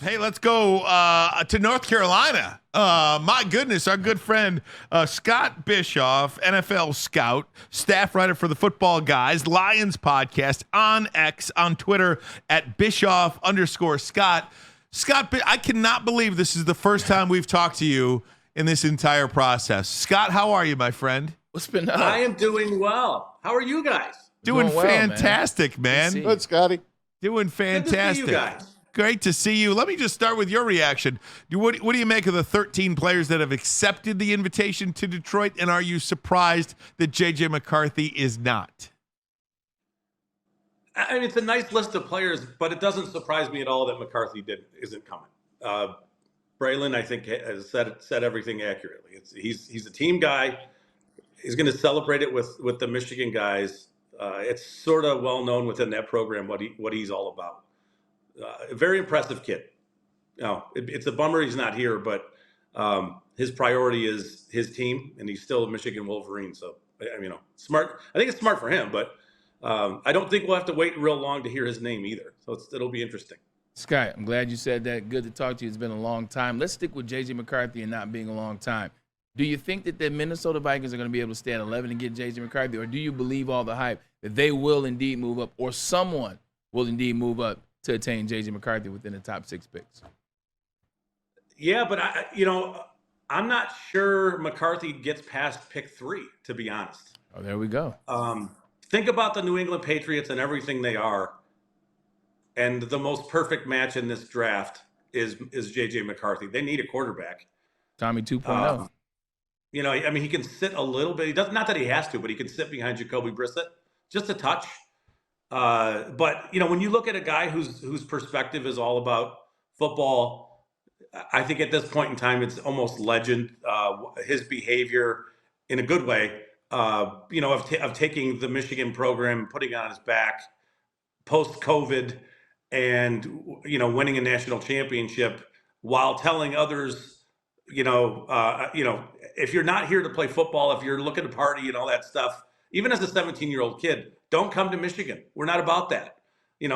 Hey, let's go to North Carolina. My goodness, our good friend Scott Bischoff, NFL scout, staff writer for the Football Guys, Lions podcast on X, on Twitter at Bischoff_Scott. Scott, I cannot believe this is the first time we've talked to you in this entire process. Scott, how are you, my friend? What's been up? I am doing well. How are you guys? Doing well, fantastic, man. Good, Scotty. Doing fantastic. Good to see you guys. Great to see you. Let me just start with your reaction. What do you make of the 13 players that have accepted the invitation to Detroit, and are you surprised that J.J. McCarthy is not? I mean, it's a nice list of players, but it doesn't surprise me at all that McCarthy isn't coming. Braylon, I think, has said everything accurately. He's a team guy. He's going to celebrate it with the Michigan guys. It's sort of well known within that program what he's all about. A very impressive kid. It's a bummer he's not here, but his priority is his team, and he's still a Michigan Wolverine. So, smart. I think it's smart for him, but I don't think we'll have to wait real long to hear his name either. So it'll be interesting. Scott, I'm glad you said that. Good to talk to you. It's been a long time. Let's stick with J.J. McCarthy and not being a long time. Do you think that the Minnesota Vikings are going to be able to stay at 11 and get J.J. McCarthy, or do you believe all the hype that they will indeed move up, or someone will indeed move up to attain J.J. McCarthy within the top 6 picks? Yeah, but I'm not sure McCarthy gets past pick 3, to be honest. Oh, there we go. Think about the New England Patriots and everything they are, and the most perfect match in this draft is J.J. McCarthy. They need a quarterback. Tommy 2.0. He can sit a little bit. He does not that he has to, but he can sit behind Jacoby Brissett just a touch. But when you look at a guy whose perspective is all about football, I think at this point in time it's almost legend. His behavior, in a good way, of taking the Michigan program, putting it on his back, post COVID, and winning a national championship while telling others, if you're not here to play football, if you're looking to party and all that stuff, even as a 17-year-old kid, don't come to Michigan. We're not about that. I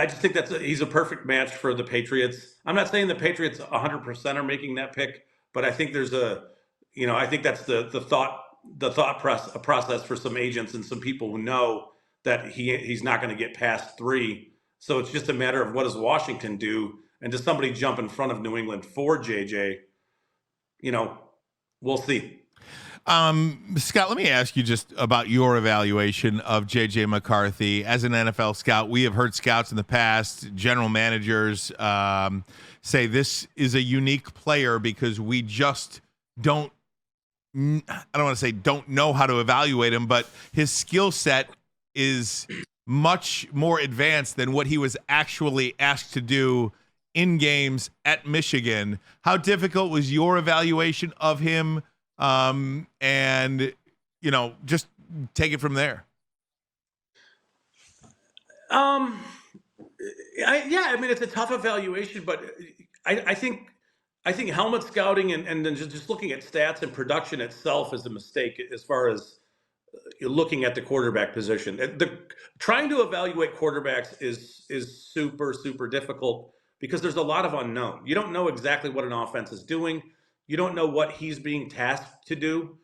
just think he's a perfect match for the Patriots. I'm not saying the Patriots 100% are making that pick, but I think there's I think that's the thought process for some agents and some people who know that he's not going to get past 3. So it's just a matter of what does Washington do, and does somebody jump in front of New England for JJ? We'll see. Scott, let me ask you just about your evaluation of J.J. McCarthy. As an NFL scout, we have heard scouts in the past, general managers, say this is a unique player because we just don't know how to evaluate him, but his skill set is much more advanced than what he was actually asked to do in games at Michigan. How difficult was your evaluation of him? Just take it from there. It's a tough evaluation, but I think helmet scouting and then just looking at stats and production itself is a mistake as far as looking at the quarterback position. Trying to evaluate quarterbacks is super, super difficult because there's a lot of unknown. You don't know exactly what an offense is doing. You don't know what he's being tasked to do.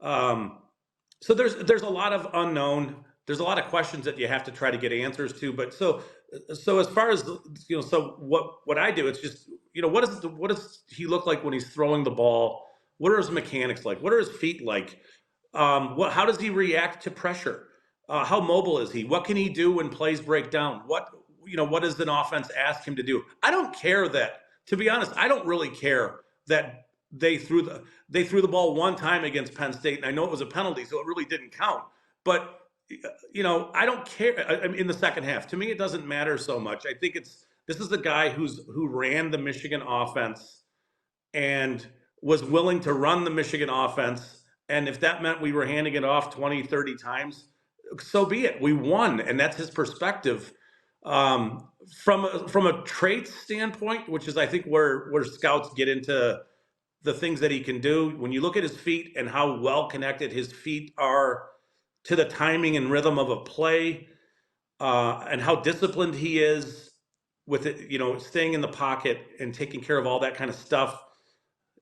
So there's a lot of unknown. There's a lot of questions that you have to try to get answers to. But so as far as so what I do, it's just what does he look like when he's throwing the ball? What are his mechanics like? What are his feet like? How does he react to pressure? How mobile is he? What can he do when plays break down? What does an offense ask him to do? I don't care that. To be honest, I don't really care that they threw the ball one time against Penn State, and I know it was a penalty, so it really didn't count. But I don't care. In the second half, to me, it doesn't matter so much. I think this is the guy who ran the Michigan offense and was willing to run the Michigan offense. And if that meant we were handing it off 20, 30 times, so be it. We won, and that's his perspective. From a traits standpoint, which is I think where scouts get into the things that he can do. When you look at his feet and how well connected his feet are to the timing and rhythm of a play, and how disciplined he is, with it, staying in the pocket and taking care of all that kind of stuff.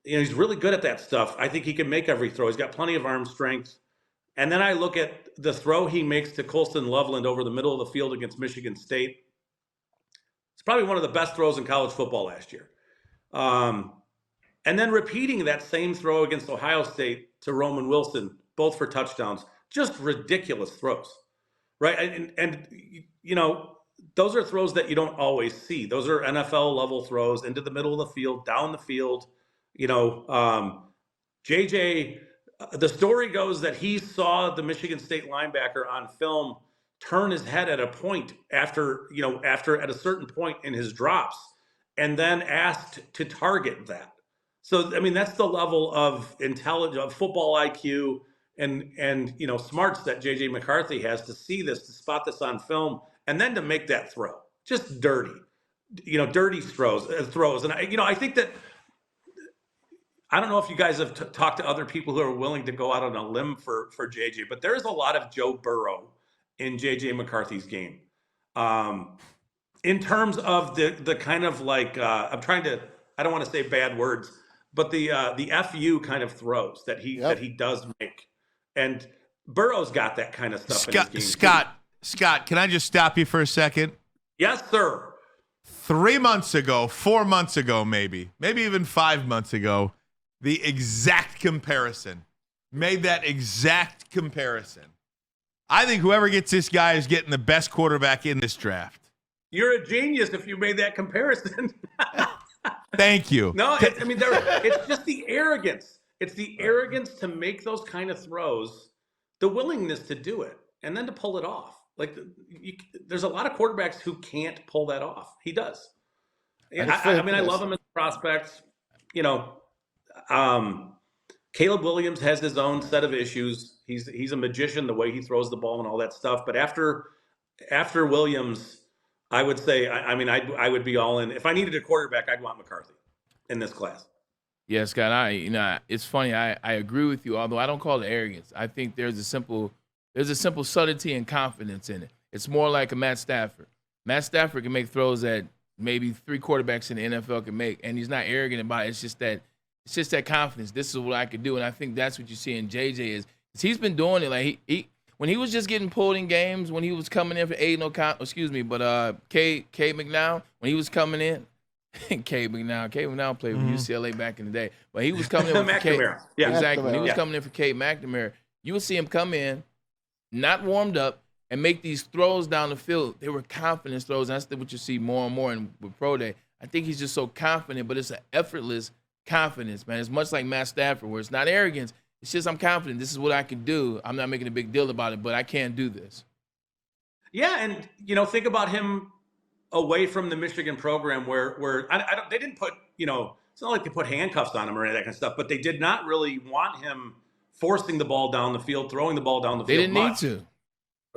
He's really good at that stuff. I think he can make every throw. He's got plenty of arm strength. And then I look at the throw he makes to Colston Loveland over the middle of the field against Michigan State. It's probably one of the best throws in college football last year. And then repeating that same throw against Ohio State to Roman Wilson, both for touchdowns. Just ridiculous throws, right? And those are throws that you don't always see. Those are NFL level throws into the middle of the field, down the field. JJ, the story goes that he saw the Michigan State linebacker on film turn his head at a point after at a certain point in his drops, and then asked to target that. So, I mean, that's the level of intelligence, of football IQ and smarts that JJ McCarthy has to see this, to spot this on film, and then to make that throw. Just dirty throws. And I think that, I don't know if you guys have talked to other people who are willing to go out on a limb for JJ, but there's a lot of Joe Burrow in JJ McCarthy's game. In terms of the kind of like, I don't want to say bad words, but the FU kind of throws that he does make. And Burrow's got that kind of stuff in his game. Scott, can I just stop you for a second? Yes, sir. 3 months ago, 4 months ago, maybe even 5 months ago, the exact comparison. Made that exact comparison. I think whoever gets this guy is getting the best quarterback in this draft. You're a genius if you made that comparison. Thank you. No, it's just the arrogance. It's the arrogance to make those kind of throws, the willingness to do it, and then to pull it off. Like, there's a lot of quarterbacks who can't pull that off. He does. I love him as a prospect. Caleb Williams has his own set of issues. He's a magician, the way he throws the ball and all that stuff. But after Williams, I would say, I would be all in. If I needed a quarterback, I'd want McCarthy in this class. Yeah, Scott, it's funny. I agree with you, although I don't call it arrogance. I think there's a simple subtlety and confidence in it. It's more like a Matt Stafford. Matt Stafford can make throws that maybe 3 quarterbacks in the NFL can make, and he's not arrogant about it. It's just that confidence. This is what I could do, and I think that's what you see in JJ is he's been doing it. Like he when he was just getting pulled in games, when he was coming in for K McNown, when he was coming in. K McNown played with UCLA back in the day, but he was coming in for McNamara. Yeah, exactly. When he was coming in for K McNamara, you would see him come in, not warmed up, and make these throws down the field. They were confidence throws, and that's what you see more and more with Pro Day. I think he's just so confident, but it's an effortless confidence, man. It's much like Matt Stafford, where it's not arrogance. It's just I'm confident. This is what I can do. I'm not making a big deal about it, but I can do this. Yeah, and think about him away from the Michigan program, where they didn't put it's not like they put handcuffs on him or any of that kind of stuff, but they did not really want him forcing the ball down the field, throwing the ball down the field. They didn't need to.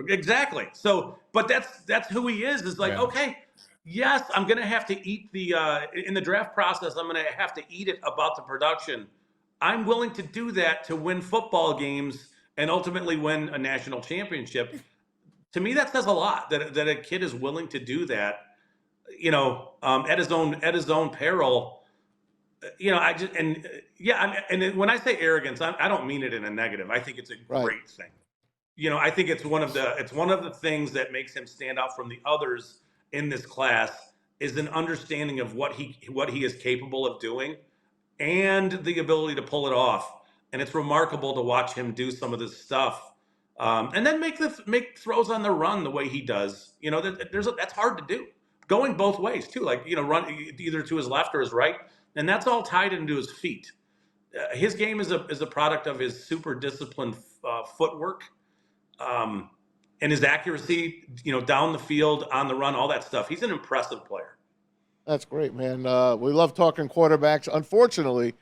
Exactly. So, but that's who he is. Is like, okay, yes, I'm going to have to eat in the draft process, I'm going to have to eat it about the production. I'm willing to do that to win football games and ultimately win a national championship. To me, that says a lot that a kid is willing to do that, at his own peril. And when I say arrogance, I don't mean it in a negative. I think it's a great thing. I think it's one of the things that makes him stand out from the others in this class is an understanding of what he is capable of doing and the ability to pull it off. And it's remarkable to watch him do some of this stuff, and then make throws on the run the way he does. That's hard to do. Going both ways too, run either to his left or his right, and that's all tied into his feet. His game is a product of his super disciplined footwork. And his accuracy, down the field, on the run, all that stuff. He's an impressive player. That's great, man. We love talking quarterbacks. Unfortunately,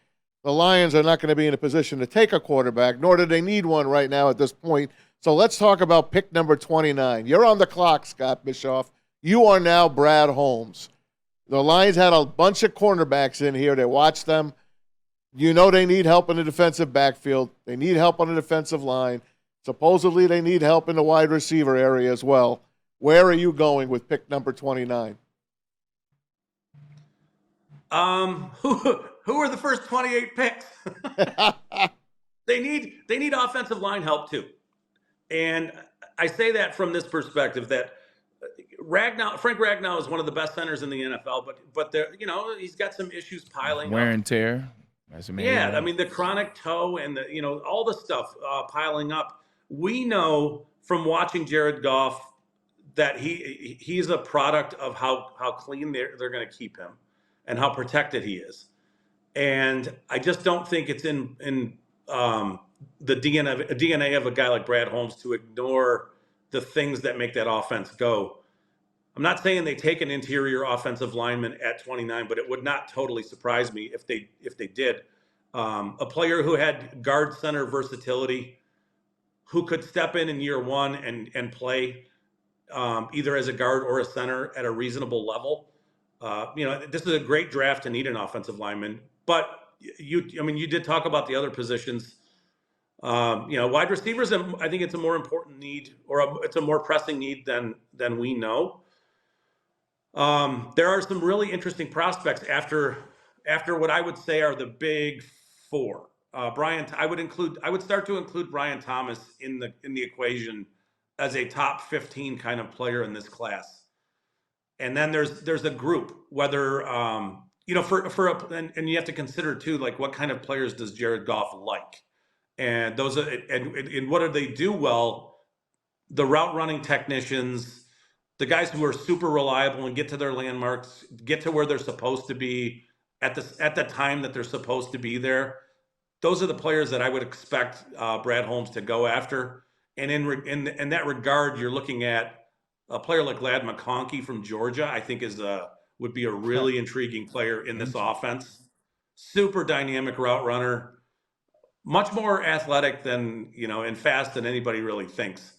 the Lions are not going to be in a position to take a quarterback, nor do they need one right now at this point. So let's talk about pick number 29. You're on the clock, Scott Bischoff. You are now Brad Holmes. The Lions had a bunch of cornerbacks in here. They watched them. They need help in the defensive backfield. They need help on the defensive line. Supposedly, they need help in the wide receiver area as well. Where are you going with pick number 29? Who are the first 28 picks? They need offensive line help too. And I say that from this perspective that Frank Ragnow is one of the best centers in the NFL, but there, he's got some issues piling Wear up. and tear. Yeah, I mean the chronic toe and all the stuff piling up. We know from watching Jared Goff that he's a product of how clean they're going to keep him and how protected he is. And I just don't think it's in the DNA of a guy like Brad Holmes to ignore the things that make that offense go. I'm not saying they take an interior offensive lineman at 29, but it would not totally surprise me if they did. A player who had guard center versatility, who could step in year one and play either as a guard or a center at a reasonable level. This is a great draft to need an offensive lineman. But you did talk about the other positions. Wide receivers, I think it's a more important need, it's a more pressing need than we know. There are some really interesting prospects after what I would say are the big four. I would start to include Brian Thomas in the equation as a top 15 kind of player in this class. And then there's a group, whether and you have to consider too, like what kind of players does Jared Goff like, and those are and what do they do well? The route running technicians, the guys who are super reliable and get to their landmarks, get to where they're supposed to be at the time that they're supposed to be there. Those are the players that I would expect Brad Holmes to go after. And in that regard, you're looking at a player like Ladd McConkey from Georgia. I think would be a really intriguing player in this offense. Super dynamic route runner, much more athletic than and fast than anybody really thinks.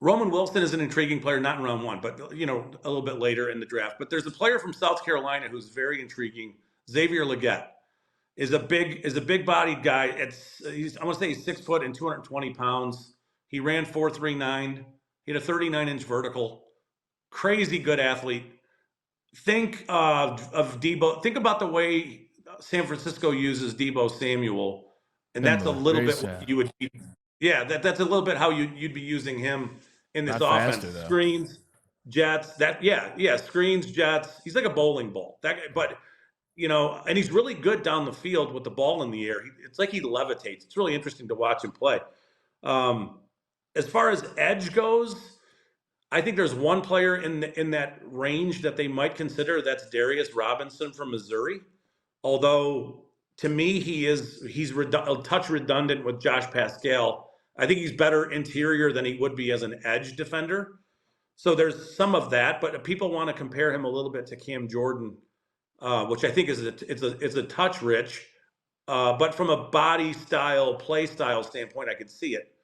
Roman Wilson is an intriguing player, not in round one, but a little bit later in the draft. But there's a player from South Carolina who's very intriguing. Xavier Legette is a big bodied guy. I want to say he's 6 foot and 220 pounds. He ran 4.39. He had a 39-inch vertical. Crazy good athlete. Think of Debo. Think about the way San Francisco uses Debo Samuel, and that's a little bit what you would. Yeah, that's a little bit how you'd be using him in this offense. Faster, screens, jets. Screens, jets. He's like a bowling ball. And he's really good down the field with the ball in the air. It's like he levitates. It's really interesting to watch him play. As far as edge goes, I think there's one player in that range that they might consider. That's Darius Robinson from Missouri. Although to me, he's a touch redundant with Josh Pascal. I think he's better interior than he would be as an edge defender. So there's some of that, but people want to compare him a little bit to Cam Jordan, which I think is a touch rich, but from a body style, play style standpoint, I could see it.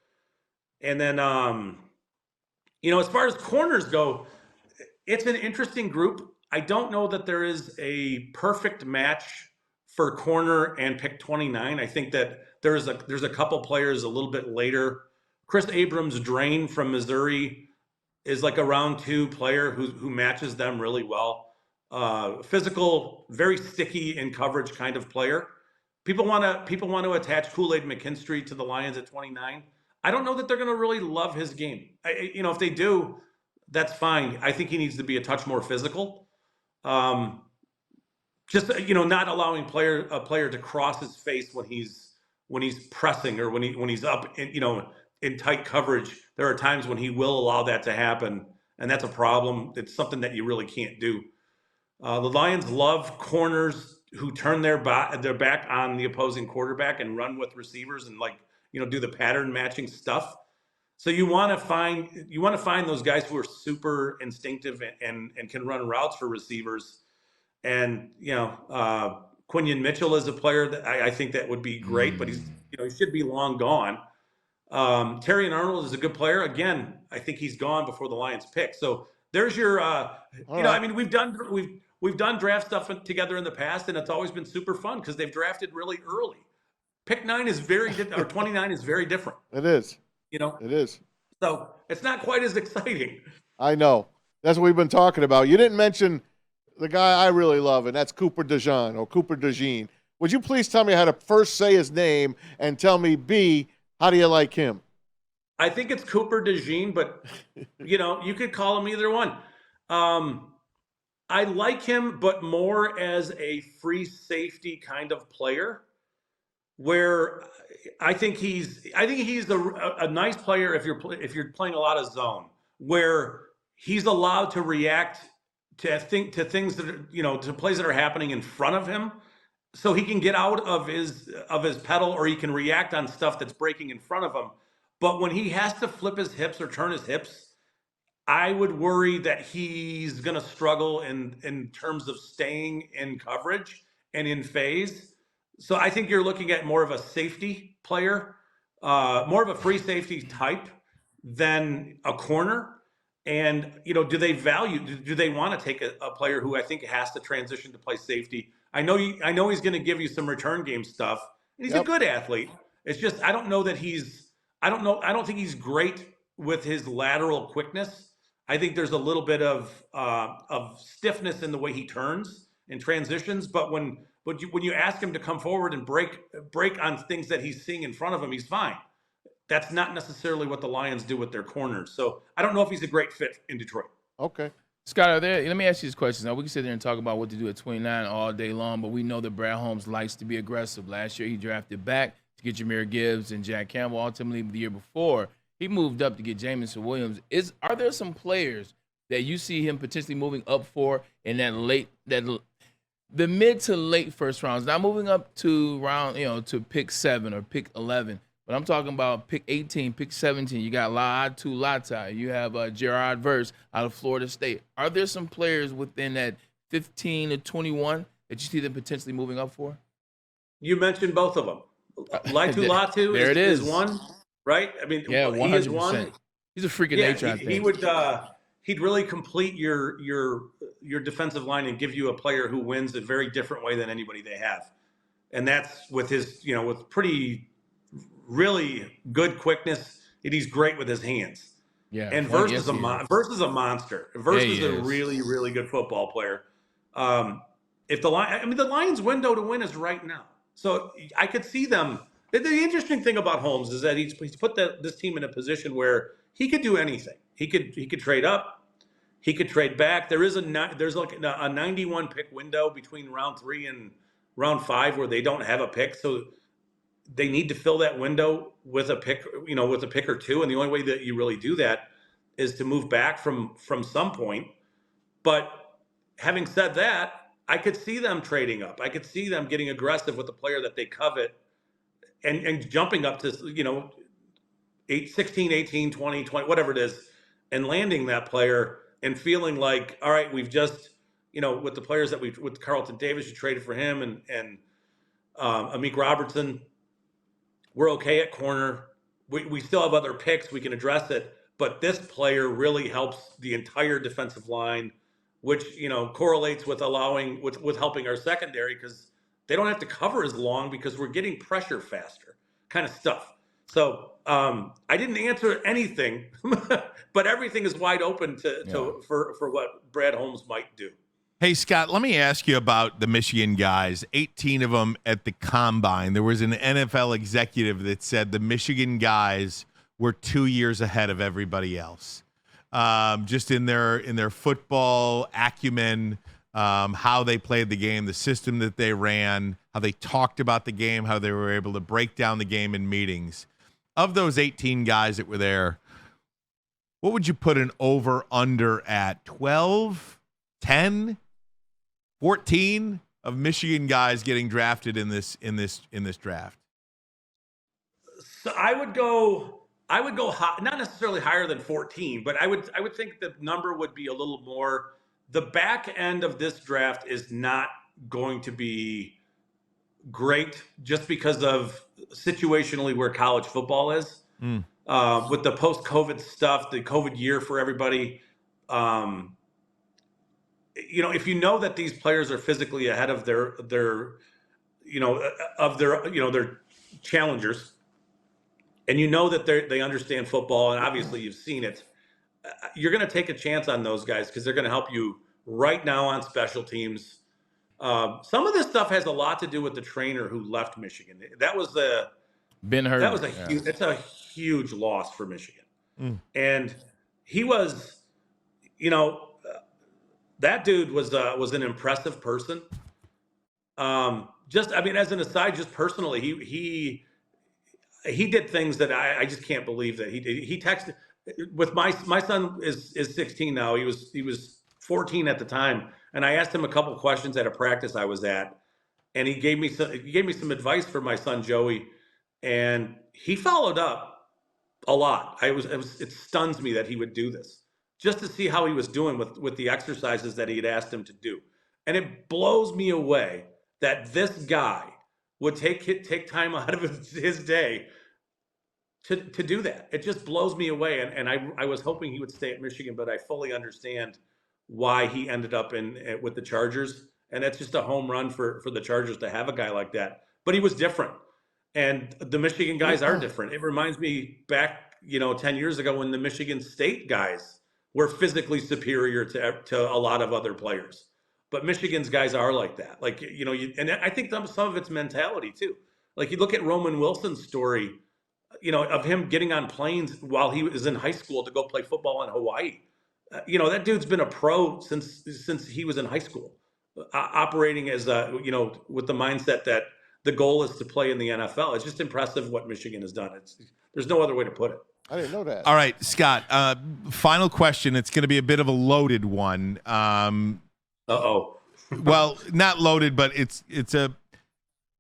And then, as far as corners go, it's an interesting group. I don't know that there is a perfect match for corner and pick 29. I think that there's a couple players a little bit later. Chris Abrams-Drain from Missouri is like a round 2 player who matches them really well. Physical, very sticky in coverage kind of player. People want to attach Kool-Aid McKinstry to the Lions at 29. I don't know that they're going to really love his game. If they do, that's fine. I think he needs to be a touch more physical. Not allowing a player to cross his face when he's pressing or when he's up in tight coverage. There are times when he will allow that to happen, and that's a problem. It's something that you really can't do. The Lions love corners who turn their back on the opposing quarterback and run with receivers and do the pattern matching stuff. So you want to find those guys who are super instinctive and can run routes for receivers. And Quinion Mitchell is a player that I think that would be great, but he should be long gone. Terrion Arnold is a good player. Again, I think he's gone before the Lions pick. So there's your we've done draft stuff together in the past, and it's always been super fun because they've drafted really early. Pick 9 is very or 29 is very different. It is. It is. So it's not quite as exciting. I know. That's what we've been talking about. You didn't mention the guy I really love, and that's Cooper DeJean or Cooper DeJean. Would you please tell me how to first say his name and tell me, B, how do you like him? I think it's Cooper DeJean, but you could call him either one. I like him, but more as a free safety kind of player, where I think he's a nice player if you're playing a lot of zone, where he's allowed to react to things that are, to plays that are happening in front of him, so he can get out of his pedal, or he can react on stuff that's breaking in front of him. But when he has to flip his hips or turn his hips, I would worry that he's going to struggle in terms of staying in coverage and in phase. So I think you're looking at more of a safety player, more of a free safety type than a corner. And, do they want to take a player who I think has to transition to play safety? I know he's going to give you some return game stuff, and he's a good athlete. It's just, I don't think he's great with his lateral quickness. I think there's a little bit of stiffness in the way he turns and transitions. But when you ask him to come forward and break on things that he's seeing in front of him, he's fine. That's not necessarily what the Lions do with their corners. So I don't know if he's a great fit in Detroit. Okay. Scott, let me ask you this question. Now, we can sit there and talk about what to do at 29 all day long, but we know that Brad Holmes likes to be aggressive. Last year, he drafted back to get Jahmyr Gibbs and Jack Campbell. Ultimately, the year before, he moved up to get Jamison Williams. Are there some players that you see him potentially moving up for in the mid to late first rounds? Not moving up to round, to pick 7 or pick 11. But I'm talking about pick 18, pick 17. You got La'atu Lata. You have Gerard Verse out of Florida State. Are there some players within that 15 to 21 that you see them potentially moving up for? You mentioned both of them. Latu is one, right? I mean, yeah, 100%. He is one. He's a freak of nature, I think. He'd really complete your defensive line and give you a player who wins a very different way than anybody they have. And that's with his, with pretty really good quickness, and he's great with his hands. Yeah, and Verse is a monster. Verse is a really, really good football player. If the Lions' window to win is right now, so I could see them. The interesting thing about Holmes is that he's put this team in a position where he could do anything. He could trade up, he could trade back. There's like a 91 pick window between round 3 and round 5 where they don't have a pick, so they need to fill that window with a pick, with a pick or two. And the only way that you really do that is to move back from some point. But having said that, I could see them trading up. I could see them getting aggressive with the player that they covet and jumping up to, 16, 18, 20, whatever it is, and landing that player and feeling like, all right, we've just, with the players that with Carlton Davis, you traded for him and Amik Robertson, we're okay at corner. We still have other picks. We can address it. But this player really helps the entire defensive line, which, correlates with with helping our secondary because they don't have to cover as long because we're getting pressure faster kind of stuff. So I didn't answer anything, but everything is wide open for what Brad Holmes might do. Hey, Scott, let me ask you about the Michigan guys, 18 of them at the Combine. There was an NFL executive that said the Michigan guys were 2 years ahead of everybody else, just in their football acumen, how they played the game, the system that they ran, how they talked about the game, how they were able to break down the game in meetings. Of those 18 guys that were there, what would you put an over-under at? 12, 10? 14 of Michigan guys getting drafted in this draft. So I would go high, not necessarily higher than 14, but I would think the number would be a little more. The back end of this draft is not going to be great just because of situationally where college football is. With the post-COVID stuff, the COVID year for everybody. If you know that these players are physically ahead of their challengers, and you know that they understand football, and obviously you've seen it, you're going to take a chance on those guys because they're going to help you right now on special teams. Some of this stuff has a lot to do with the trainer who left Michigan. That was Ben Herbert. it's a huge loss for Michigan. Mm. And he was, that dude was an impressive person. Just, I mean, as an aside, just personally, he did things that I just can't believe that he texted with my son is 16 now. He was 14 at the time, and I asked him a couple questions at a practice I was at, and he gave me some advice for my son Joey, and he followed up a lot. It stuns me that he would do this just to see how he was doing with the exercises that he had asked him to do, and it blows me away that this guy would take time out of his day to do that. It just blows me away. And I was hoping he would stay at Michigan, but I fully understand why he ended up with the Chargers. And that's just a home run for the Chargers to have a guy like that. But he was different. And the Michigan guys are different. It reminds me back, 10 years ago when the Michigan State guys were physically superior to a lot of other players. But Michigan's guys are like that. Like, and I think some of it's mentality too. Like you look at Roman Wilson's story, of him getting on planes while he was in high school to go play football in Hawaii. That dude's been a pro since he was in high school, operating as with the mindset that the goal is to play in the NFL. It's just impressive what Michigan has done. There's no other way to put it. I didn't know that. All right, Scott, final question. It's going to be a bit of a loaded one. Well, not loaded, but it's a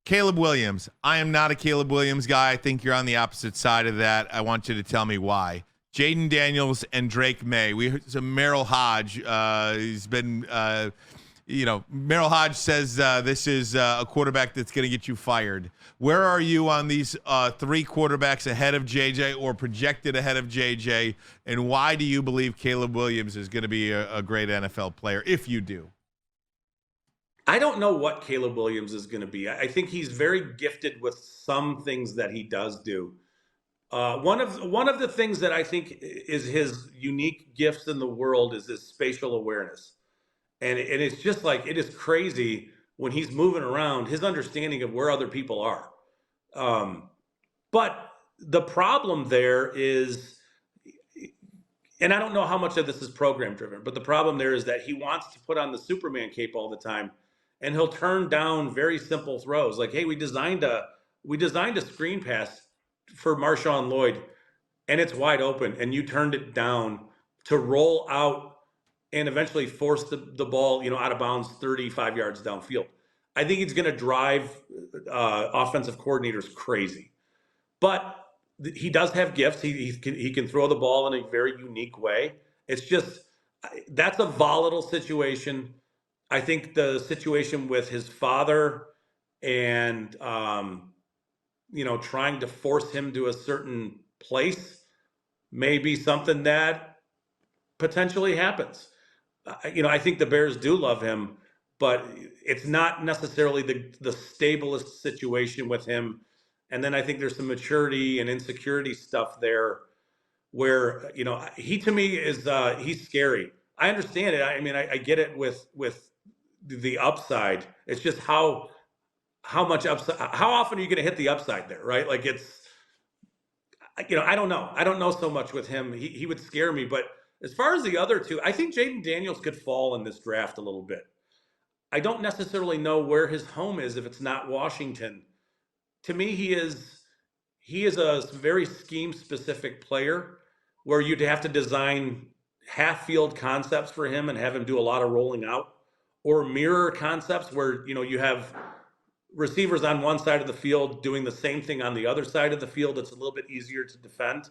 Caleb Williams. I am not a Caleb Williams guy. I think you're on the opposite side of that. I want you to tell me why. Jaden Daniels and Drake May. We heard some Merrill Hodge. He's been, Merrill Hodge says this is a quarterback that's going to get you fired. Where are you on these three quarterbacks ahead of JJ or projected ahead of JJ? And why do you believe Caleb Williams is going to be a great NFL player, if you do? I don't know what Caleb Williams is going to be. I think he's very gifted with some things that he does do. One of the things that I think is his unique gifts in the world is his spatial awareness. And it's just like, it is crazy when he's moving around, his understanding of where other people are. But the problem there is, and I don't know how much of this is program driven, but the problem there is that he wants to put on the Superman cape all the time. And he'll turn down very simple throws. Like, hey, we designed a screen pass for Marshawn Lloyd, and it's wide open, and you turned it down to roll out and eventually force the ball, out of bounds 35 yards downfield. I think he's going to drive offensive coordinators crazy. But he does have gifts. He can throw the ball in a very unique way. It's just, that's a volatile situation. I think the situation with his father and, trying to force him to a certain place may be something that potentially happens. I think the Bears do love him, but it's not necessarily the stablest situation with him. And then I think there's some maturity and insecurity stuff there where, he to me is, he's scary. I understand it. I mean, I get it with the upside. It's just how much upside, how often are you going to hit the upside there, right? Like I don't know. I don't know so much with him. He would scare me. But as far as the other two, I think Jaden Daniels could fall in this draft a little bit. I don't necessarily know where his home is if it's not Washington. To me, he is a very scheme-specific player where you'd have to design half-field concepts for him and have him do a lot of rolling out, or mirror concepts where, you have receivers on one side of the field doing the same thing on the other side of the field. It's a little bit easier to defend.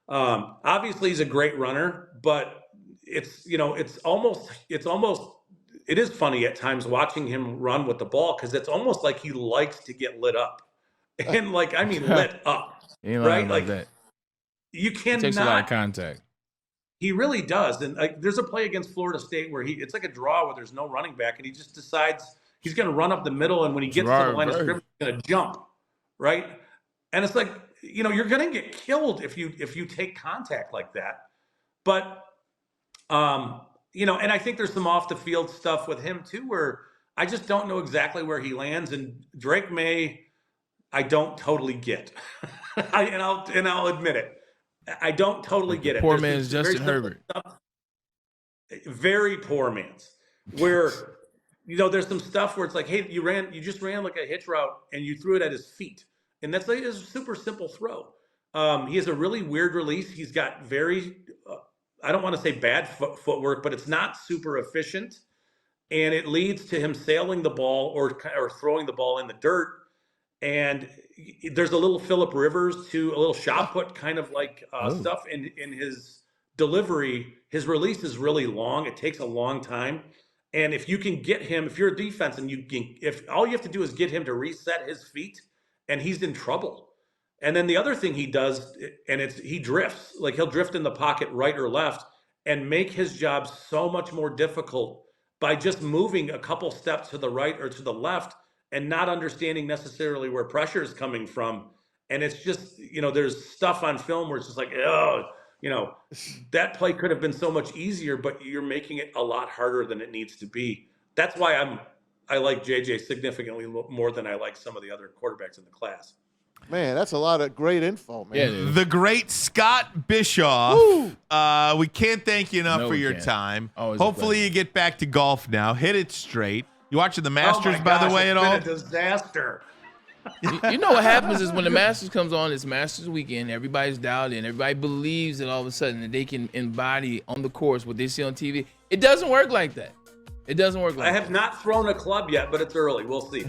Obviously he's a great runner, but it is funny at times watching him run with the ball, because it's almost like he likes to get lit up. And lit up, right? Like that. You cannot. It takes a lot of contact. He really does. And there's a play against Florida State where it's like a draw where there's no running back, and he just decides he's going to run up the middle, and when he gets to the line of scrimmage, he's going to jump, right? And it's like, you're going to get killed if you take contact like that. But and I think there's some off the field stuff with him too, where I just don't know exactly where he lands. And Drake May, I don't totally get. And I'll admit it. I don't totally get it. Poor There's man's some Justin very Herbert. very poor man's. Where there's some stuff where it's like, hey, you just ran like a hitch route and you threw it at his feet, and that's like a super simple throw. He has a really weird release. He's got very, I don't want to say bad footwork, but it's not super efficient, and it leads to him sailing the ball or throwing the ball in the dirt. And there's a little Phillip Rivers to a little shot put kind of like stuff in his delivery. His release is really long. It takes a long time. And if you can get him, if you're a defense and if all you have to do is get him to reset his feet, and he's in trouble. And then the other thing he does, and he drifts, like he'll drift in the pocket right or left and make his job so much more difficult by just moving a couple steps to the right or to the left and not understanding necessarily where pressure is coming from. And it's just, there's stuff on film where it's just like, that play could have been so much easier, but you're making it a lot harder than it needs to be. That's why I like JJ significantly more than I like some of the other quarterbacks in the class. Man, that's a lot of great info, man. Yeah, The great Scott Bischoff. We can't thank you enough for your time. Always a Hopefully pleasure. you get back to golf now. Hit it straight. You watching the Masters, Oh my by the gosh, way, at it's all? been a disaster. You know what happens is when the Masters comes on, it's Masters weekend. Everybody's dialed in. Everybody believes that all of a sudden that they can embody on the course what they see on TV. It doesn't work like that. It doesn't work like I that. have not thrown a club yet, but it's early. We'll see.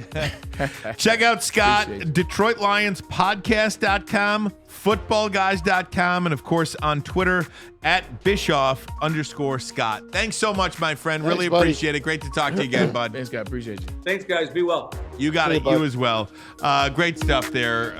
Check out Scott, Appreciate you. DetroitLionsPodcast.com, FootballGuys.com, and of course on Twitter at Bischoff_Scott. Thanks so much, my friend. Thanks, Really buddy. appreciate it. Great to talk to you again, bud. Thanks, Scott. Appreciate you. Thanks, guys. Be well. You got See it. you, bud. You as well. Great stuff there.